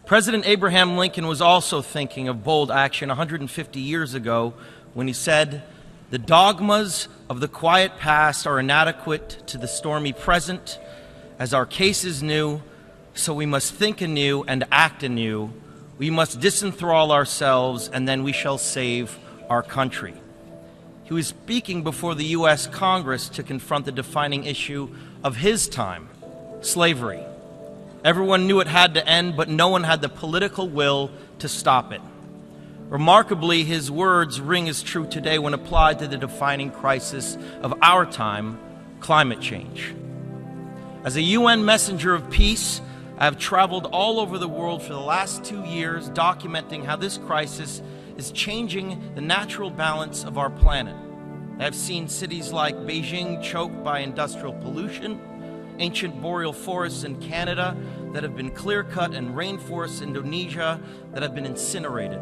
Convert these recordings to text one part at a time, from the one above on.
President Abraham Lincoln was also thinking of bold action 150 years ago when he said, "The dogmas of the quiet past are inadequate to the stormy present. As our case is new, so we must think anew and act anew. We must disenthrall ourselves, and then we shall save our country." He was speaking before the U.S. Congress to confront the defining issue of his time, slavery. Everyone knew it had to end, but no one had the political will to stop it. Remarkably, his words ring as true today when applied to the defining crisis of our time, climate change. As a UN messenger of peace, I have traveled all over the world for the last 2 years documenting how this crisis is changing the natural balance of our planet. I have seen cities like Beijing choked by industrial pollution, ancient boreal forests in Canada that have been clear-cut, and rainforests in Indonesia that have been incinerated.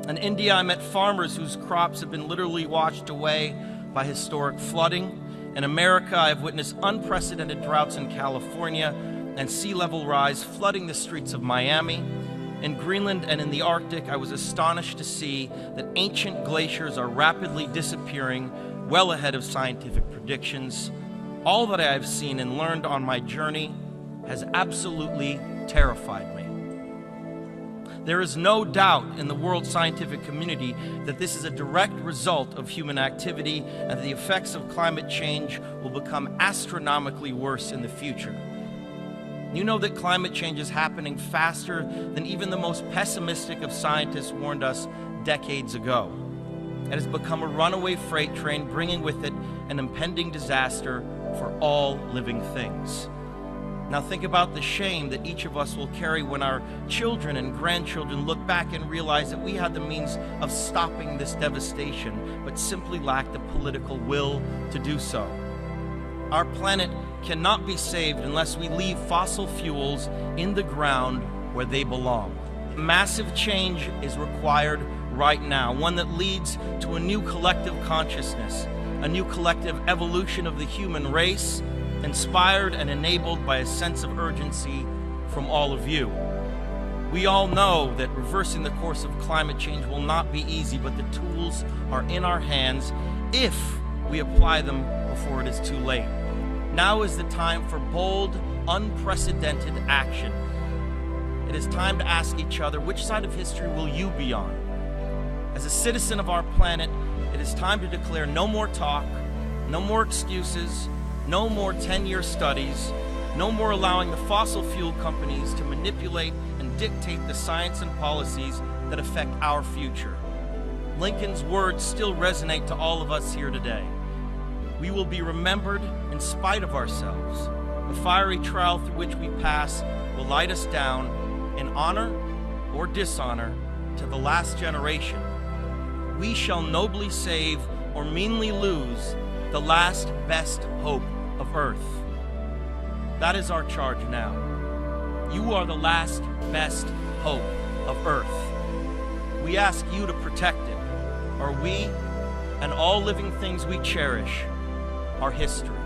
In India, I met farmers whose crops have been literally washed away by historic flooding. In America, I have witnessed unprecedented droughts in California and sea level rise flooding the streets of Miami. In Greenland and in the Arctic, I was astonished to see that ancient glaciers are rapidly disappearing, well ahead of scientific predictions. All that I have seen and learned on my journey has absolutely terrified me. There is no doubt in the world scientific community that this is a direct result of human activity and that the effects of climate change will become astronomically worse in the future. You know that climate change is happening faster than even the most pessimistic of scientists warned us decades ago. It has become a runaway freight train, bringing with it an impending disaster for all living things. Now think about the shame that each of us will carry when our children and grandchildren look back and realize that we had the means of stopping this devastation, but simply lacked the political will to do so. Our planet cannot be saved unless we leave fossil fuels in the ground where they belong. Massive change is required right now, one that leads to a new collective consciousness, a new collective evolution of the human race, inspired and enabled by a sense of urgency from all of you. We all know that reversing the course of climate change will not be easy, but the tools are in our hands if we apply them before it is too late. Now is the time for bold, unprecedented action. It is time to ask each other, which side of history will you be on? As a citizen of our planet, it is time to declare no more talk, no more excuses, no more 10-year studies, no more allowing the fossil fuel companies to manipulate and dictate the science and policies that affect our future. Lincoln's words still resonate to all of us here today. We will be remembered in spite of ourselves. The fiery trial through which we pass will light us down in honor or dishonor to the last generation. We shall nobly save or meanly lose the last best hope of Earth. That is our charge now. You are the last best hope of Earth. We ask you to protect it, or we and all living things we cherish are history.